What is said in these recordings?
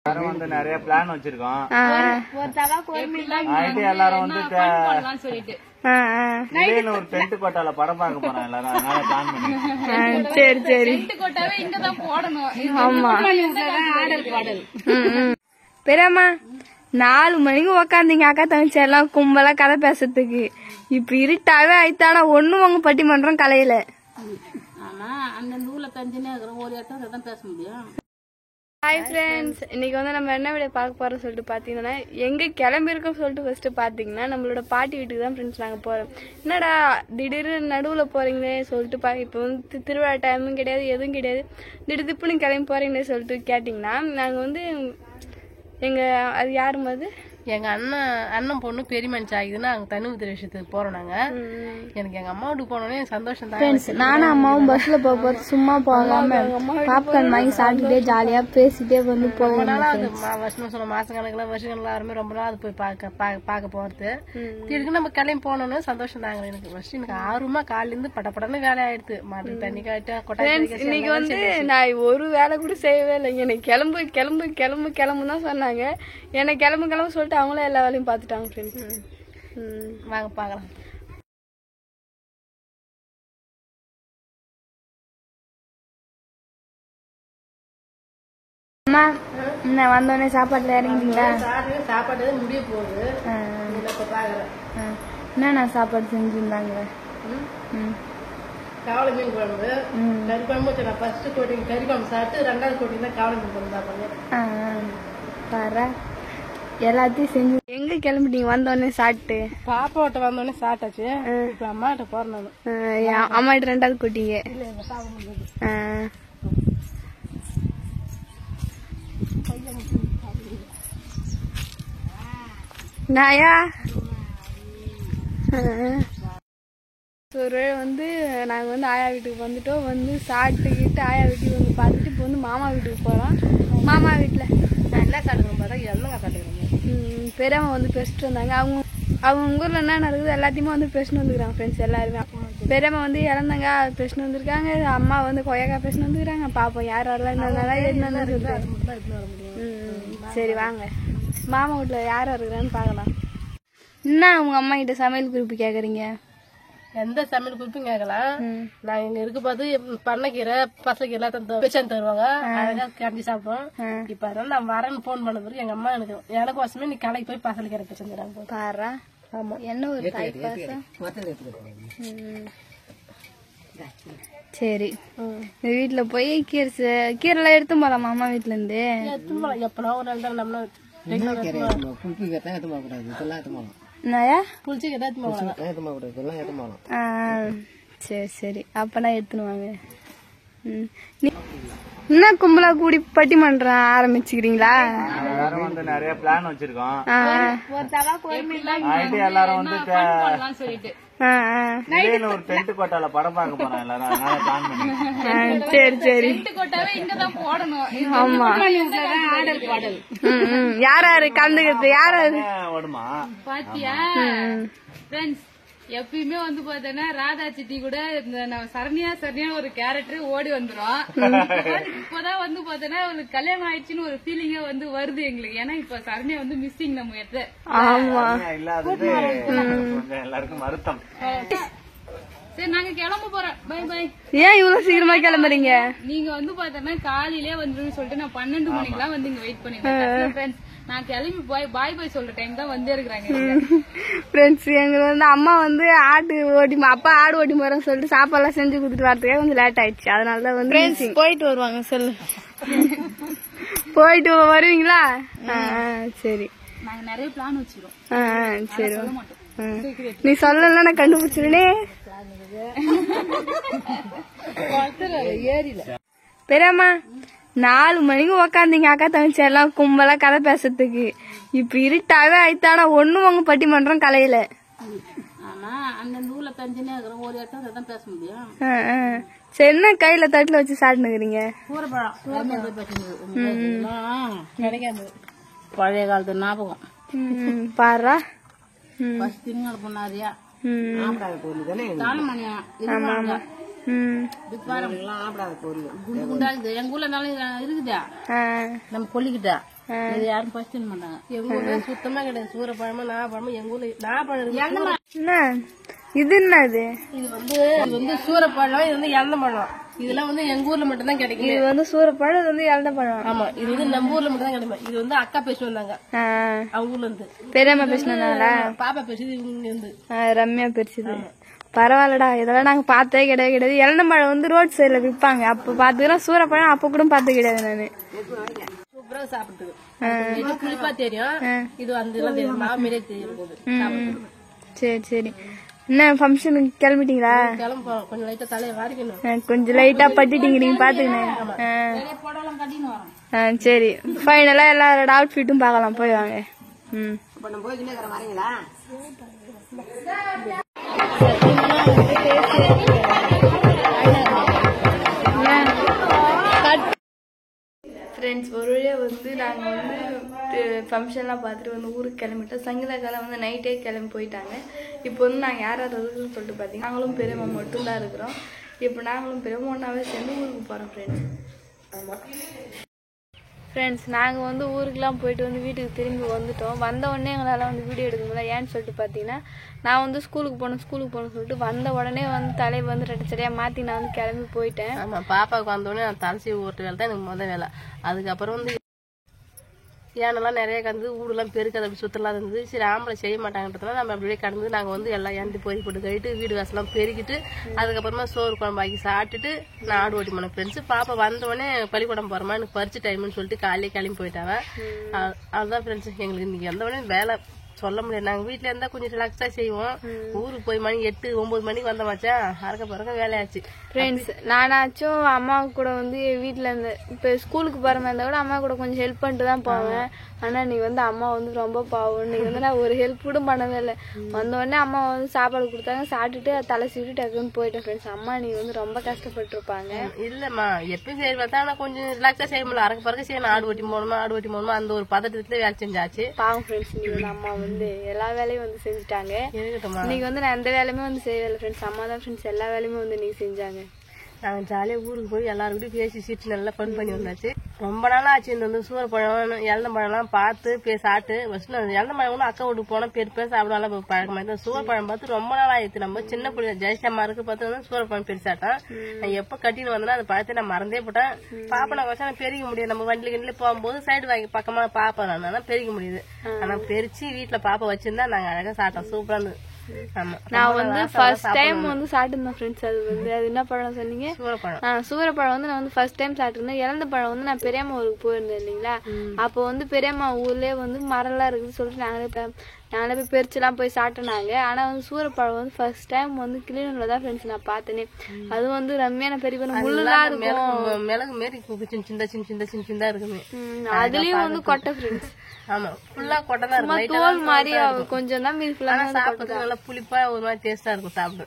வந்து நிறைய பிளான் வச்சிருக்கோம். எல்லாரும் வந்து ஒரு டென்ட் கோட்டால படம் பார்க்க போறோம் எல்லாரும். அதனால பிளான் பண்ணி சரி சரி. ஆமா பெரியம்மா 4 மணிக்கு உக்காந்தீங்க அக்கா தங்கச்சி எல்லாம் கும்பலா கதை பேசுறதுக்கு. இப்ப இருட்டாவே ஆயிட்டானா ஒண்ணும் உங்க பட்டிமன்றம் கலையில. ஹாய் ஃப்ரெண்ட்ஸ், இன்னைக்கு வந்து நம்ம என்ன வீடியோ பார்க்க போறோம் சொல்லிட்டு பாத்தீங்கன்னா, எங்க கிளம்பிருக்கோம் சொல்லிட்டு ஃபர்ஸ்ட் பாத்தீங்கன்னா நம்மளோட பாட்டி வீட்டுக்கு தான் ஃப்ரெண்ட்ஸ் நாங்க போறோம். என்னடா திடீர்னு நடுவுல போறீங்களே சொல்லிட்டு இப்ப வந்து திருவிழா டைமும் கிடையாது எதுவும் கிடையாது, திடீர்னு கிளம்பி போறீங்களே சொல்லிட்டு கேட்டீங்கன்னா, நாங்க வந்து எங்க அது யாரும் அது எங்க அண்ணன் பொண்ணு பெரிய மனுஷ ஆகுதுன்னா அங்க தண்ணி ஊத்துற விஷயத்துக்கு போறோம் நாங்க. எனக்கு எங்க அம்மா வீட்டுக்கு போனோடனே சந்தோஷம் தான். நானும் அம்மாவும் பஸ்ல போகும்போது சும்மா போகாம பாப்கார்ன் வாங்கி சாப்பிட்டுட்டே ஜாலியா பேசிட்டே வந்து ரொம்ப நாளா அது வருஷம் சொல்ல மாச கணக்குல வருஷ கணக்குல யாருமே ரொம்ப நாள் அது போய் பாக்க போறது. திடீர்னு நம்ம கிளம்பி போனோன்னு சந்தோஷம் தாங்க. எனக்கு ஃபர்ஸ்ட் எனக்கு ஆர்வமா காலையில இருந்து படப்படன்னு வேலை ஆயிடுது. மாட்டு தண்ணி காய்ட்டா கொட்டாய். இன்னைக்கு வந்து நான் ஒரு வேலை கூட செய்யவே இல்லை. எனக்கு கிளம்பு கிளம்பு கிளம்பு கிளம்பு தான் சொன்னாங்க. எனக்கு கிளம்பு கிளம்பு சொல்லிட்டு அவங்களும் எல்லா வேலையும் பார்த்துட்டாங்க ஃப்ரெண்ட்ஸ். வாங்க பார்க்கலாம். அம்மா என்ன வந்தோடனே சாப்பாட்டுல இறங்கிட்டீங்களா? சாப்பாடு முடிய போகுது. என்னண்ணா சாப்பாடு செஞ்சிருந்தாங்க? காவலை மீன் குழம்பு, கறி குழம்பு வச்சு நான் ஃபர்ஸ்ட் கோட்டிங் கறி குழம்பு சாப்பிட்டு 2வது கோட்டிங் தான் காவலை மீன் குழம்பு சாப்பிடுங்க. பாரு எல்லாத்தையும் செஞ்சு எங்க கிளம்பிட்டீங்க வந்தோடனே சாப்பிட்டு? பாப்பாட்ட வந்தோடனே சாப்பிட்டாச்சு. இப்ப அம்மாட்ட போறேன். அம்மாட்ட 2வது கூட்டிங்க. நாயா ஒரு வந்து நாங்க வந்து ஆயா வீட்டுக்கு வந்துட்டோம். வந்து சாப்பிட்டுக்கிட்டு ஆயா வீட்டுக்கு வந்து பார்த்துட்டு இப்போ வந்து மாமா வீட்டுக்கு போறோம். மாமா வீட்டுல நல்லா சாப்பிடுங்க பார்த்தா எல்லாம் சாப்பிடுங்க. பெரியம்மா வந்து பேசிட்டு வந்தாங்க. அவங்க ஊர்ல என்ன நடக்குது எல்லாத்தையுமே வந்து பேசிட்டு வந்துருக்காங்க ஃப்ரெண்ட்ஸ் எல்லாருமே. பெரியம்மா வந்து இறந்தாங்க பேசிட்டு வந்திருக்காங்க. அம்மா வந்து கொய்யாக்கா பேசிட்டு வந்துருக்காங்க. பாப்போம் யார் வரலாம் என்னன்னு சரி வாங்க மாமா வீட்டுல யார் இருக்கிறான்னு பாக்கலாம். என்ன உங்க அம்மா கிட்ட சமையல் குறிப்பு கேக்குறீங்க? எந்த சமையல் குறிப்பும் கேட்கலாம். நாங்க இங்க இருக்க போது பண்ணைக்கீரை பசலைக்கீரை எல்லாத்தையும் வச்சு தருவாங்க. அழகா கரைஞ்சி சாப்பிடுவோம். இப்ப அதனால நான் வரேன்னு போன் பண்ண பிறகு எங்க அம்மா எனக்கு வருஷமே நீ கடைக்கு போய் பசலைக்கீரை வச்சுருந்தாங்க. பாரு ஆமா என்ன ஒரு தாய் பாசம். சரி வீட்டுல போய் கீரை எல்லாம் எடுத்து போலாமா அம்மா வீட்டுல இருந்து? எடுத்து போலாம். எப்பனா ஒரு 2 நாள் நம்ம சரி சரி அப்பனா எடுத்துன்னு வாங்க. என்ன கும்பலா கூடி பட்டிமன்றம் ஆரம்பிச்சுக்கிறீங்களா? வந்து நிறைய பிளான் வச்சிருக்கோம். எல்லாரும் வந்து ஒரு டென்ட் கோட்டால படம் பார்க்க போறோம் எல்லாரும். அதனால பிளான் பண்ணி சரி சரி. ஆமா யார் யாரு கலந்துக்கிறது? யார் யாரு ஓடுமா பாத்தியா ஃப்ரெண்ட்ஸ்? எப்பயுமே வந்து பாத்தீங்கன்னா ராதா சிட்டி கூட இந்த சரணியா ஒரு கேரக்டர் ஓடி வந்துரும். இப்பதான் வந்து பாத்தீங்கன்னா அவளுக்கு கல்யாணம் ஆயிடுச்சுன்னு ஒரு ஃபீலிங்கே வந்து வருது எங்களுக்கு. ஏன்னா இப்ப சரணியா வந்து மிஸ்ஸிங் நம்ம எடுத்து எல்லாருக்கும் வருத்தம். சரி நாங்க கிளம்ப போறோம். Bye bye. ஏன் இவ்வளவு சீக்கிரமா கிளம்புறீங்க? நீங்க வந்து பாத்தீங்கன்னா காலையிலே வந்துருன்னு சொல்லிட்டு நான் 12 மணிக்கெல்லாம் வந்து இங்க வெயிட் பண்ணிருக்கேன். நான் கிளம்பி பாய் பாய் சொல்ற டைம் தான் வந்து இருக்கிறாங்க ஃப்ரெண்ட்ஸ். எங்களுக்கு வந்து அம்மா வந்து ஆடு ஓட்டி அப்பா ஆடு ஓட்டி போறேன்னு சொல்லிட்டு சாப்பாடுலாம் செஞ்சு கொடுத்துட்டு வரதுக்கே கொஞ்சம் லேட் ஆயிடுச்சு. அதனாலதான் வந்து போயிட்டு வருவாங்க. சொல்லு போயிட்டு வருவீங்களா? சரி நாங்க நிறைய பிளான் வச்சிருக்கோம். சரி நீ சொல்லல நான் கண்டுபிடிச்சிருனே. பெரியம்மா 4 மணிக்கு உக்காந்தீங்க அக்கா தங்கச்சி எல்லாம் கும்பலா கதை பேசுறதுக்கு. இப்ப இருட்டாவே ஆயிட்டானா ஒண்ணும் உங்க பட்டிமன்றம் கலையில. சரி என்ன கையில தட்டுல வச்சு சாப்பிட்டுக்கிறீங்க? பழைய காலத்து ஞாபகம் பாரா. பொண்ணாரியா எங்க ஊர்ல இருக்குதா நம்ம கொல்லிக்கிட்டா இது யாரும் கொஸ்டின் பண்ணாங்க. எங்க ஊர்ல சுத்தமா கிடையாது. சூரப்பழமும் நாகப்பழமும் எங்க ஊர்ல நாகப்பழம் இருக்கு. என்ன இது என்னது? இது வந்து சூரப்பழம், இது வந்து இழந்த பழம். இதெல்லாம் வந்து எங்க ஊர்ல மட்டும் தான் கிடைக்கும். இது வந்து சூரப்பழம், இது வந்து இழந்த பழம். ஆமா, இது வந்து நம்ம ஊர்ல மட்டும் தான் கிடைக்கும். இது வந்து அக்கா பேசி வந்தாங்க அவங்க ஊர்ல இருந்து. பெரியம்மா பேசினாங்களா? பாப்பா பேசுது இவங்க இருந்து. ரம்யா பேசுது. பரவாயில்லடா, இதெல்லாம் நாங்க பார்த்தே கிடையாது. இழந்த பழம் வந்து ரோட் சைட்ல விற்பாங்க, அப்ப பாத்துக்கிறோம். சூரப்பழம் அப்ப கூட பார்த்து கிடையாது நானு. சூப்பரா சாப்பிட்டுது. புளிப்பா தெரியும், இது அந்த எல்லாம் தெரியும், மாமிலே தெரியும். சரி சரி. என்ன ஃபங்க்ஷனுக்கு கிளம்பிட்டீங்களா? கிளம்ப கொஞ்சம் லைட்டா தலையை வாரிக்கணும். கொஞ்சம் லைட்டா பட்டிட்டீங்க, நீங்க பாத்துக்கணும். சரி, ஃபைனலா எல்லாரோட அவுட்ஃபிட்டும் பார்க்கலாம், போய் வாங்க. ஃப்ரெண்ட்ஸ், ஒரு வழியாக வந்து நாங்கள் வந்து ஃபங்க்ஷன்லாம் பார்த்துட்டு வந்து ஊருக்கு கிளம்பிட்டோம். சங்கீதாக்கால வந்து நைட்டே கிளம்பி போயிட்டாங்க. இப்போ வந்து நாங்கள் யார் யார் இருக்குன்னு சொல்லிட்டு பார்த்தீங்கன்னா நாங்களும் பெரியம்மா மட்டும்தான் இருக்கிறோம். இப்போ நாங்களும் பெரியம்மா ஒன்றாவே சேர்ந்து ஊருக்கு போகிறோம் ஃப்ரெண்ட்ஸ். ஆமாம் ஃப்ரெண்ட்ஸ், நாங்கள் வந்து ஊருக்குலாம் போயிட்டு வந்து வீட்டுக்கு திரும்பி வந்துட்டோம். வந்த உடனே எங்களால் வந்து வீடியோ எடுக்க முடியல. ஏன்னு சொல்லிட்டு பார்த்தீங்கன்னா நான் வந்து ஸ்கூலுக்கு போகணும்னு சொல்லிட்டு வந்த உடனே வந்து தலையை வந்து ரெட்டச்சரியாக மாற்றி நான் வந்து கிளம்பி போயிட்டேன். ஆமாம், பாப்பாவுக்கு வந்தோடனே நான் தலைச்சி ஓட்டு வேலை தான் எனக்கு முதல் வேலை. அதுக்கப்புறம் வந்து ஏனெல்லாம் நிறைய கடந்து ஊடெல்லாம் பெருக்காது, அப்படி சுத்தலாம் இருந்தது. சரி, ஆம்பளை செய்ய மாட்டாங்கன்றதுனால நம்ம அப்படியே கடந்து நாங்கள் வந்து எல்லாம் ஏந்தி பொறி போட்டு கழிட்டு வீடு வாசலாம் பெருக்கிட்டு அதுக்கப்புறமா சோறு குழம்பாக்கி சாப்பிட்டுட்டு நான் ஆடு ஓட்டி போனேன் ஃப்ரெண்ட்ஸு. பாப்பா வந்தோடனே பள்ளிக்கூடம் போகிறோமா, எனக்கு பறிச்சு டைம்னு சொல்லிட்டு காலையிலே கிளம்பி போயிட்டாங்க. அதுதான் ஃப்ரெண்ட்ஸு, எங்களுக்கு இன்னைக்கு வந்தோடனே வேலை சொல்ல முடியாது. நாங்கள் வீட்டில் இருந்தால் கொஞ்சம் ரிலாக்ஸாக செய்வோம். ஊருக்கு போய் மணி 8-9 மணிக்கு வந்தமாச்சா, அறக்க பறக்க வேலையாச்சு. ஃப்ரெண்ட்ஸ், நானாச்சும் அம்மா கூட வந்து வீட்டில் இருந்து இப்போ ஸ்கூலுக்கு போகிற மாதிரி இருந்தால் கூட அம்மா கூட கொஞ்சம் ஹெல்ப் பண்ணிட்டு தான் போவேன். ஆனால் நீ வந்து அம்மா வந்து ரொம்ப பாவம். நீ வந்து நான் ஒரு ஹெல்ப் கூட பண்ணவே இல்லை. வந்தோடனே அம்மா வந்து சாப்பாடு கொடுத்தாங்க, சாப்பிட்டுட்டு தலை சீட்டு டக்குன்னு போயிட்டேன் ஃப்ரெண்ட்ஸ். அம்மா நீ வந்து ரொம்ப கஷ்டப்பட்டுருப்பாங்க. இல்லைம்மா, எப்பயும் சரி பார்த்தா ஆனால் கொஞ்சம் ரிலாக்ஸாக செய்ய முடியல. அறக்க பறக்க செய்யணும், ஆடு ஓட்டி போகணுமா அந்த ஒரு பதட்டத்துல வேலை செஞ்சாச்சு. பாவம் ஃப்ரெண்ட்ஸ், நீ வந்து அம்மா வந்து எல்லா வேலையும் வந்து செஞ்சுட்டாங்க. இன்னைக்கு வந்து நான் எந்த வேலையுமே வந்து செய்யலை ஃப்ரெண்ட்ஸ். அம்மா தான் ஃப்ரெண்ட்ஸ் எல்லா வேலையுமே வந்து இன்னைக்கு செஞ்சாங்க. நாங்கள் ஜாலியாக ஊருக்கு போய் எல்லாருக்கிட்டையும் பேசி சீட்டு நல்லா ஃபன் பண்ணி வந்தாச்சு. ரொம்ப நாளாக ஆச்சு இந்த வந்து சூரப்பழம் இழந்த பழம்லாம் பார்த்து சாப்பிட்டு. ஃபர்ஸ்ட் இழந்த பழம் கூட அக்கா வீட்டுக்கு போனால் பெருசாக சாப்பிடலாம் பழக்கமாக இருந்தால் சூரப்பழம் பார்த்து ரொம்ப நாள் ஆயிடுச்சு. நம்ம சின்ன பிள்ளை ஜெயசம்மா இருக்கு பார்த்து வந்து சூரப்பழம் பெருசாட்டேன். நான் எப்போ கட்டின்னு வந்தேன்னா அதை பழத்தை நான் மறந்தே போட்டேன். பாப்பா நான் வச்சா பெருக்க முடியாது. நம்ம வண்டியில் கிண்டில போகும்போது சைடு வாங்கி பக்கமாக பாப்பா நான் பெருக்க முடியுது. ஆனால் பெருச்சு வீட்டில் பாப்பா வச்சிருந்தா நாங்கள் அழகாக சாப்பிட்டோம். சூப்பராக இருந்தது. நான் வந்து ஃபர்ஸ்ட் டைம் வந்து சாப்பிட்டுருந்தேன் ஃப்ரெண்ட்ஸ். அது வந்து அது என்ன பழம் சொன்னீங்க? சூரப்பழம் வந்து நான் வந்து ஃபர்ஸ்ட் டைம் சாப்பிட்டுருந்தேன். இழந்த பழம் வந்து நான் பெரியம்மா ஊருக்கு போயிருந்தேன் இல்லைங்களா, அப்போ வந்து பெரியம்மா ஊர்லயே வந்து மரம்லாம் இருக்குன்னு சொல்லிட்டு நாங்களே போய் பெருச்சுலாம் போய் சாப்பிட்டோனாங்க. ஆனால் வந்து சூரப்பழம் வந்து ஃபர்ஸ்ட் டைம் வந்து கிளிநூர்ல தான் ஃப்ரெண்ட்ஸ் நான் பார்த்தேனே. அது வந்து ரம்மியான பெரிய முள்ளுலாம் இருக்கும், மிளகு மாரி சின்ன இருக்குமே. அதுலயும் வந்து கொட்டை ஃப்ரெண்ட்ஸ். ஆமா, ஃபுல்லா கொட்டை தான் இருக்கும். தோல் மாதிரி கொஞ்சம் தான் மீன் சாப்பிட்டு நல்லா புளிப்பா ஒரு மாதிரி டேஸ்டா இருக்கும். சாப்பிடு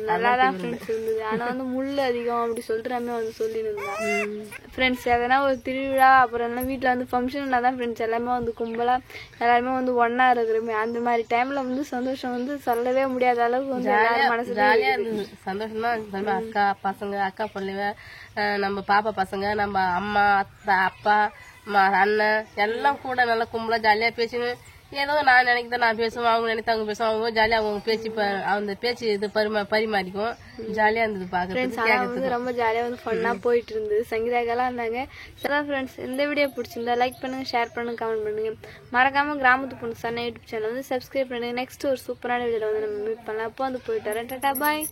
நல்லாதான் ஃப்ரெண்ட்ஸ் இருந்தது. ஆனா வந்து முள் அதிகம் அப்படி சொல்லிட்டு ரம்யா வந்து சொல்லியிருந்தேன் ஃப்ரெண்ட்ஸ். எதனா ஒரு திருவிழா அப்புறம் என்ன வீட்டுல வந்து ஃபங்க்ஷன்னா தான் ஃப்ரெண்ட்ஸ் எல்லாமே வந்து கும்பலா எல்லாருமே வந்து ஒன்னா இருக்கிறோமே. அந்த மாதிரி டைம்ல வந்து சந்தோஷம் வந்து சொல்லவே முடியாத அளவுக்கு வந்து எல்லாரும் மனசு ஜாலியா இருந்தது. சந்தோஷம் தான். அக்கா பசங்க, அக்கா பிள்ளைங்க, நம்ம பாப்பா பசங்க, நம்ம அம்மா அப்பா அண்ணன் எல்லாம் கூட நல்லா கும்பலா ஜாலியா பேசினு ஏதோ நான் நினைக்கிறத நான் பேசுவேன், அவங்க நினைத்த அவங்க பேசுவோம். அவங்க ஜாலியா அவங்க பேச்சு அந்த பேச்சு இது பரிமாறிக்கும். ஜாலியா இருந்தது பாக்குறது. ரொம்ப ஜாலியா வந்து ஃபன்னா போயிட்டு இருந்தது. சங்கீதாக்கெல்லாம் இருந்தாங்க. சரி ஃப்ரெண்ட்ஸ், இந்த வீடியோ பிடிச்சிருந்தா லைக் பண்ணுங்க, ஷேர் பண்ணுங்க, கமெண்ட் பண்ணுங்க. மறக்காம கிராமத்து பொண்ணு சன்ன யூடியூப் சேனல் வந்து சப்ஸ்கிரைப் பண்ணுங்க. நெக்ஸ்ட் ஒரு சூப்பரான வீடியோல வந்து நம்ம மீட் பண்ணலாம். அப்போ வந்து போயிட்டு வரேன். டாடா பாய்.